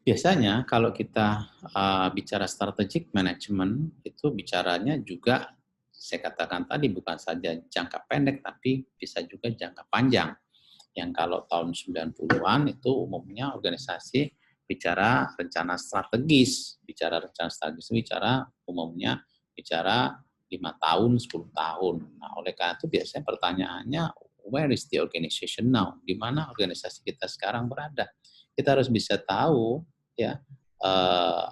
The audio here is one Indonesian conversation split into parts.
Biasanya kalau kita bicara strategic management, itu bicaranya juga saya katakan tadi bukan saja jangka pendek, tapi bisa juga jangka panjang. Yang kalau tahun 90-an itu umumnya organisasi bicara rencana strategis, bicara umumnya bicara 5 tahun, 10 tahun. Nah, oleh karena itu biasanya pertanyaannya, where is the organization now? Di mana organisasi kita sekarang berada? Kita harus bisa tahu ya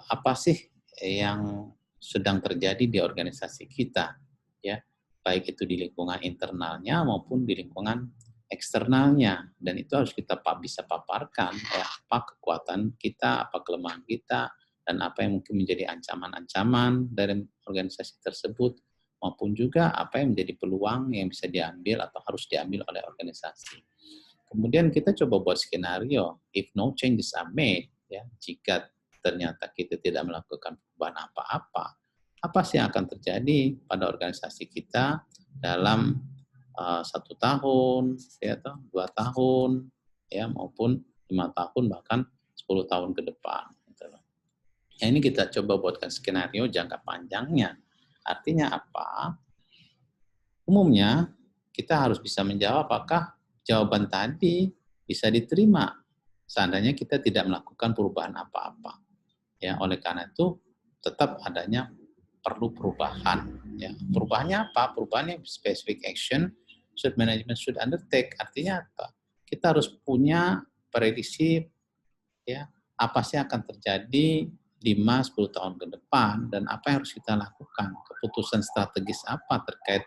apa sih yang sedang terjadi di organisasi kita, ya, baik itu di lingkungan internalnya maupun di lingkungan eksternalnya, dan itu harus kita bisa paparkan ya, apa kekuatan kita, apa kelemahan kita, dan apa yang mungkin menjadi ancaman-ancaman dari organisasi tersebut, maupun juga apa yang menjadi peluang yang bisa diambil atau harus diambil oleh organisasi. Kemudian kita coba buat skenario, if no changes are made, ya, jika ternyata kita tidak melakukan perubahan apa-apa, apa sih yang akan terjadi pada organisasi kita dalam 1 tahun, ya, 2 tahun, ya, maupun 5 tahun, bahkan 10 tahun ke depan. Gitu. Ya, ini kita coba buatkan skenario jangka panjangnya. Artinya apa? Umumnya kita harus bisa menjawab apakah jawaban tadi bisa diterima seandainya kita tidak melakukan perubahan apa-apa. Ya, oleh karena itu tetap adanya perlu perubahan. Ya, perubahannya apa? Perubahannya specific action should management should undertake. Artinya apa? Kita harus punya prediksi ya, apa sih akan terjadi 5-10 tahun ke depan dan apa yang harus kita lakukan. Keputusan strategis apa terkait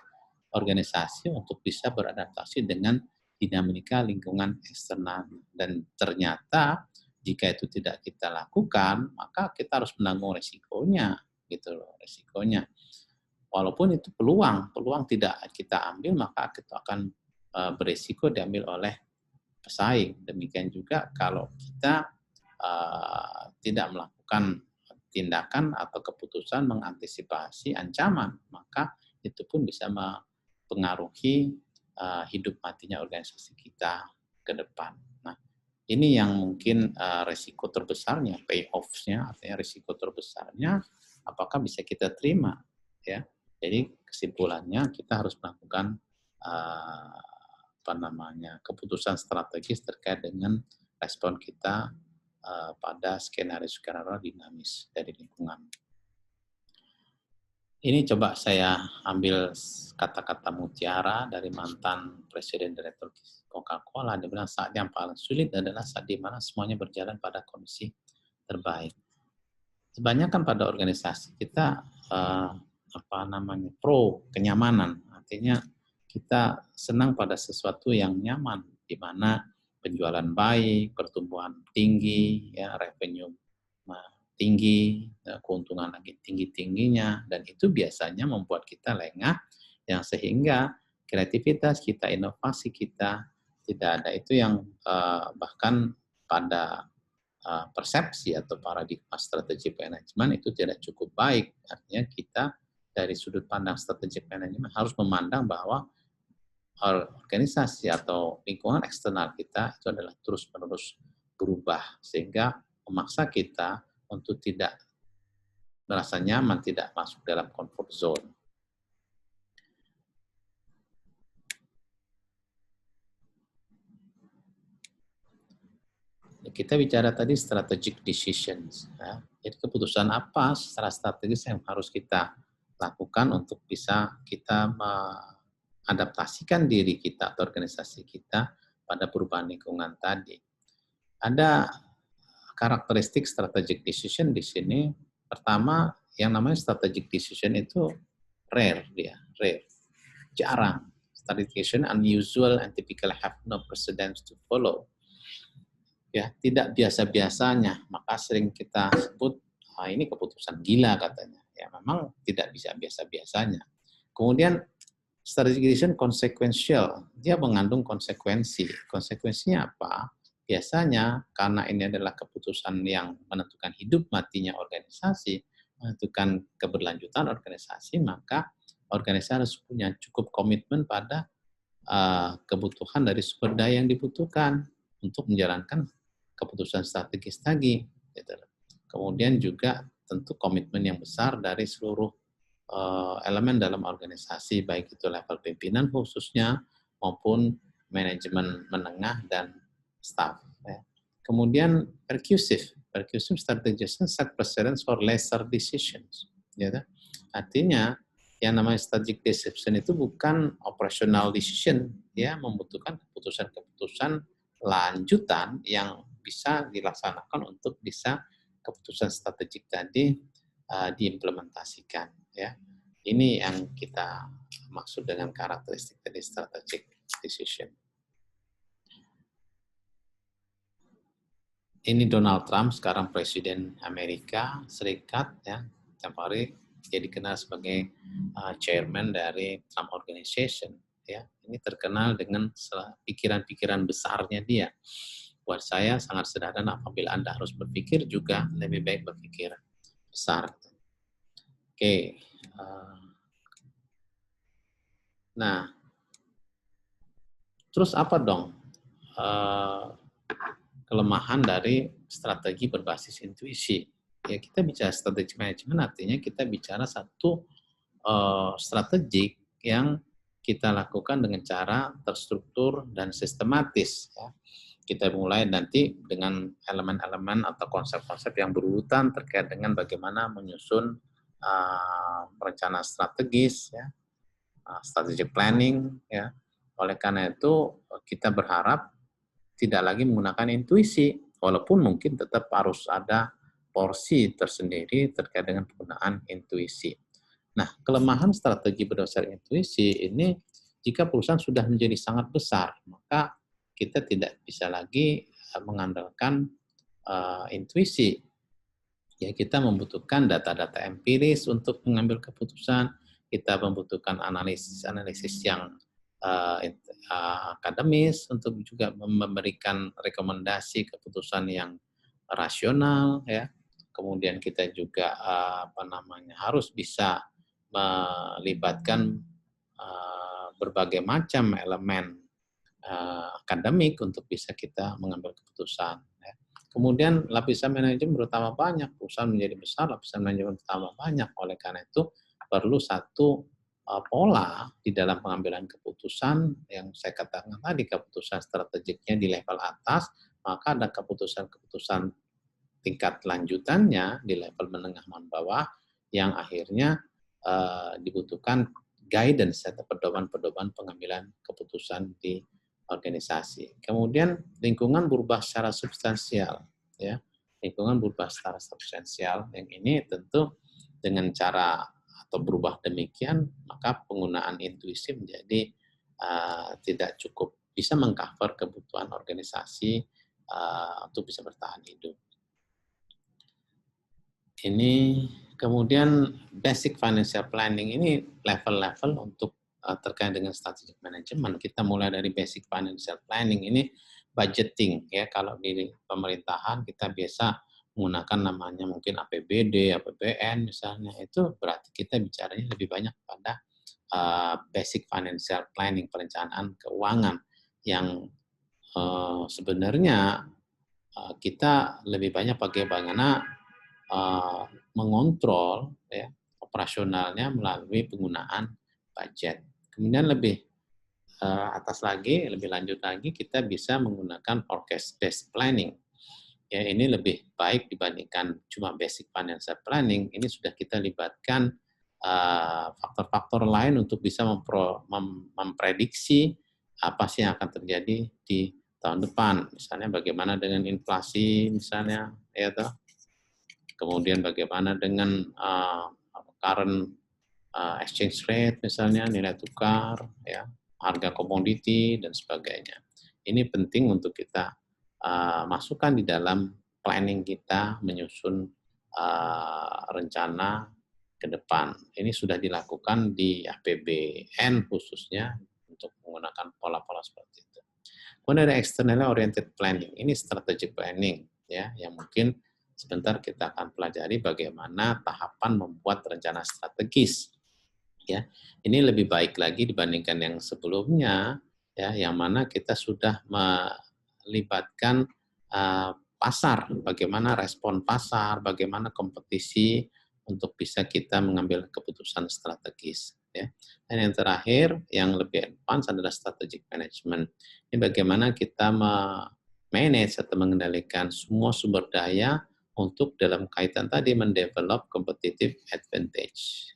organisasi untuk bisa beradaptasi dengan dinamika lingkungan eksternal. Dan ternyata jika itu tidak kita lakukan, maka kita harus menanggung resikonya, gitu loh, resikonya. Walaupun itu peluang tidak kita ambil, maka kita akan beresiko diambil oleh pesaing. Demikian juga kalau kita tidak melakukan tindakan atau keputusan mengantisipasi ancaman, maka itu pun bisa mempengaruhi hidup matinya organisasi kita ke depan. Nah, ini yang mungkin resiko terbesarnya, payoffs-nya, artinya resiko terbesarnya, apakah bisa kita terima, ya. Jadi kesimpulannya kita harus melakukan keputusan strategis terkait dengan respon kita pada skenario-skenario dinamis dari lingkungan. Ini coba saya ambil kata-kata mutiara dari mantan Presiden Direktur Coca-Cola. Dia bilang saat yang paling sulit adalah saat di mana semuanya berjalan pada kondisi terbaik. Kebanyakan pada organisasi kita pro kenyamanan, artinya kita senang pada sesuatu yang nyaman, di mana penjualan baik, pertumbuhan tinggi, ya, revenue tinggi, keuntungan lagi tinggi-tingginya, dan itu biasanya membuat kita lengah, yang sehingga kreativitas kita, inovasi kita tidak ada. Itu yang bahkan pada persepsi atau paradigma strategi manajemen itu tidak cukup baik. Artinya kita dari sudut pandang strategi manajemen harus memandang bahwa organisasi atau lingkungan eksternal kita itu adalah terus-menerus berubah, sehingga memaksa kita untuk tidak merasa nyaman, tidak masuk dalam comfort zone. Kita bicara tadi strategic decisions. Ya. Jadi keputusan apa secara strategis yang harus kita lakukan untuk bisa kita mengadaptasikan diri kita atau organisasi kita pada perubahan lingkungan tadi. Ada karakteristik strategic decision di sini. Pertama, yang namanya strategic decision itu rare, jarang. Strategic decision unusual and typically have no precedents to follow. Ya, tidak biasa-biasanya, maka sering kita sebut ini keputusan gila katanya. Ya, memang tidak bisa biasa-biasanya. Kemudian strategic decision consequential, dia mengandung konsekuensi. Konsekuensinya apa? Biasanya karena ini adalah keputusan yang menentukan hidup matinya organisasi, menentukan keberlanjutan organisasi, maka organisasi harus punya cukup komitmen pada kebutuhan dari sumber daya yang dibutuhkan untuk menjalankan keputusan strategis tadi. gitu. Kemudian juga tentu komitmen yang besar dari seluruh elemen dalam organisasi, baik itu level pimpinan khususnya maupun manajemen menengah dan staff. Ya. Kemudian percussive strategies set precedence for lesser decisions. Ya. Artinya yang namanya strategic decision itu bukan operational decision, ya, membutuhkan keputusan-keputusan lanjutan yang bisa dilaksanakan untuk bisa keputusan strategik tadi diimplementasikan, ya. Ini yang kita maksud dengan karakteristik dari strategic decision. Ini Donald Trump, sekarang Presiden Amerika Serikat, ya, tiap hari dia dikenal sebagai chairman dari Trump Organization, ya. Ini terkenal dengan pikiran-pikiran besarnya dia. Buat saya sangat sederhana, apabila Anda harus berpikir juga lebih baik berpikir besar. Oke. Nah, terus apa dong kelemahan dari strategi berbasis intuisi? Ya, kita bicara strategi manajemen artinya kita bicara satu strategik yang kita lakukan dengan cara terstruktur dan sistematis. Ya. Kita mulai nanti dengan elemen-elemen atau konsep-konsep yang berurutan terkait dengan bagaimana menyusun rencana strategis, ya, strategic planning. Ya. Oleh karena itu kita berharap tidak lagi menggunakan intuisi, walaupun mungkin tetap harus ada porsi tersendiri terkait dengan penggunaan intuisi. Nah, kelemahan strategi berdasar intuisi ini, jika perusahaan sudah menjadi sangat besar, maka kita tidak bisa lagi mengandalkan intuisi. Ya, kita membutuhkan data-data empiris untuk mengambil keputusan, kita membutuhkan analisis yang akademis untuk juga memberikan rekomendasi keputusan yang rasional, ya. Kemudian kita juga harus bisa melibatkan berbagai macam elemen akademik untuk bisa kita mengambil keputusan. Ya. Kemudian lapisan manajemen bertambah banyak, perusahaan menjadi besar, lapisan manajemen bertambah banyak. Oleh karena itu perlu satu pola di dalam pengambilan keputusan yang saya katakan tadi, keputusan strategiknya di level atas, maka ada keputusan-keputusan tingkat lanjutannya di level menengah dan bawah yang akhirnya dibutuhkan guidance atau pedoman-pedoman pengambilan keputusan di organisasi. Kemudian lingkungan berubah secara substansial, ya. Lingkungan berubah secara substansial, yang ini tentu dengan cara atau berubah demikian, maka penggunaan intuisi menjadi tidak cukup bisa mengcover kebutuhan organisasi untuk bisa bertahan hidup. Ini kemudian basic financial planning, ini level-level untuk terkait dengan strategic management. Kita mulai dari basic financial planning, ini budgeting, ya. Kalau di pemerintahan kita biasa menggunakan namanya mungkin APBD, APBN misalnya, itu berarti kita bicaranya lebih banyak pada basic financial planning, perencanaan keuangan yang sebenarnya kita lebih banyak bagaimana mengontrol, ya, operasionalnya melalui penggunaan budget. Kemudian lebih atas lagi, lebih lanjut lagi, kita bisa menggunakan forecast based planning. Ya, ini lebih baik dibandingkan cuma basic financial planning. Ini sudah kita libatkan faktor-faktor lain untuk bisa memprediksi apa sih yang akan terjadi di tahun depan. Misalnya bagaimana dengan inflasi, misalnya, ya toh. Kemudian bagaimana dengan current exchange rate, misalnya nilai tukar, ya, harga komoditi dan sebagainya. Ini penting untuk kita masukkan di dalam planning kita menyusun rencana ke depan. Ini sudah dilakukan di APBN khususnya untuk menggunakan pola-pola seperti itu. Kemudian ada externally oriented planning. Ini strategic planning, ya, yang mungkin sebentar kita akan pelajari bagaimana tahapan membuat rencana strategis. Ya, ini lebih baik lagi dibandingkan yang sebelumnya, ya, yang mana kita sudah melibatkan pasar, bagaimana respon pasar, bagaimana kompetisi untuk bisa kita mengambil keputusan strategis. Ya. Dan yang terakhir, yang lebih advance adalah strategic management. Ini bagaimana kita manage atau mengendalikan semua sumber daya untuk dalam kaitan tadi mendevelop competitive advantage.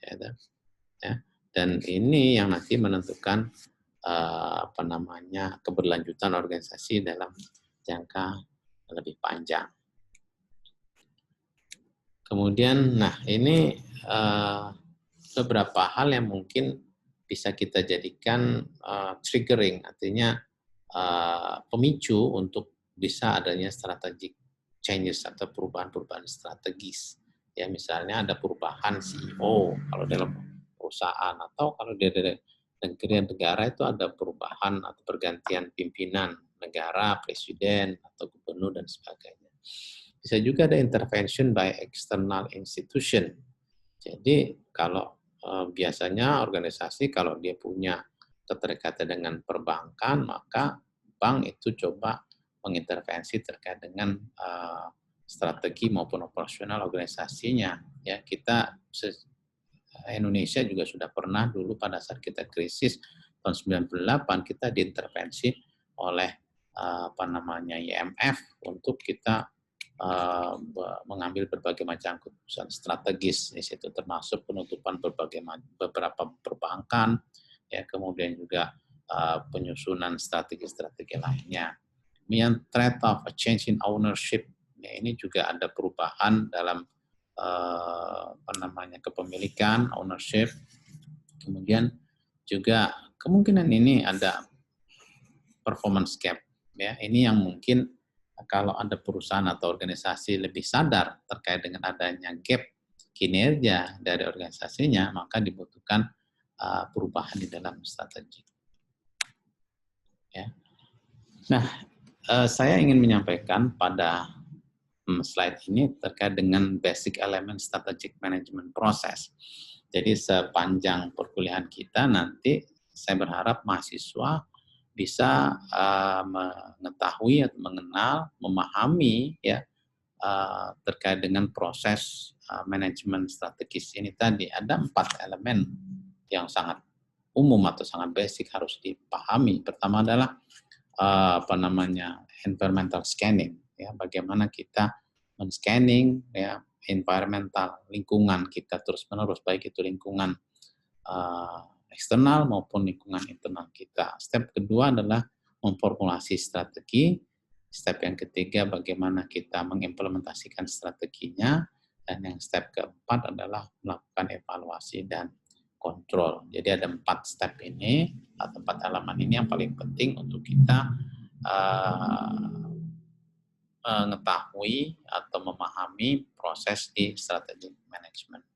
Ya. Dan ini yang nanti menentukan keberlanjutan organisasi dalam jangka lebih panjang. Kemudian, ini beberapa hal yang mungkin bisa kita jadikan triggering, artinya pemicu untuk bisa adanya strategic changes atau perubahan-perubahan strategis. Ya, misalnya ada perubahan CEO kalau dalam perusahaan, atau kalau di negara itu ada perubahan atau pergantian pimpinan negara, presiden atau gubernur dan sebagainya. Bisa juga ada intervention by external institution. Jadi kalau biasanya organisasi kalau dia punya keterkaitan dengan perbankan, maka bank itu coba mengintervensi terkait dengan strategi maupun operasional organisasinya. Ya, kita Indonesia juga sudah pernah dulu pada saat kita krisis tahun 98 kita diintervensi oleh IMF untuk kita mengambil berbagai macam keputusan strategis di situ, termasuk penutupan beberapa perbankan, ya, kemudian juga penyusunan strategi-strategi lainnya. Kemudian threat of a change in ownership, ya, ini juga ada perubahan dalam kepemilikan, ownership. Kemudian juga kemungkinan ini ada performance gap, ya, ini yang mungkin kalau ada perusahaan atau organisasi lebih sadar terkait dengan adanya gap kinerja dari organisasinya, maka dibutuhkan perubahan di dalam strategi. Ya. Nah, saya ingin menyampaikan pada slide ini terkait dengan basic element strategic management process. Jadi sepanjang perkuliahan kita nanti saya berharap mahasiswa bisa mengetahui atau mengenal, memahami, ya, terkait dengan proses manajemen strategis ini tadi. Ada 4 elemen yang sangat umum atau sangat basic harus dipahami. Pertama adalah environmental scanning, ya, bagaimana kita men-scanning, ya, environmental, lingkungan kita terus-menerus, baik itu lingkungan eksternal maupun lingkungan internal kita. Step kedua adalah memformulasi strategi. Step yang ketiga bagaimana kita mengimplementasikan strateginya. Dan yang step keempat adalah melakukan evaluasi dan kontrol. Jadi ada 4 step ini atau 4 elemen ini yang paling penting untuk kita mengetahui atau memahami proses di strategic management.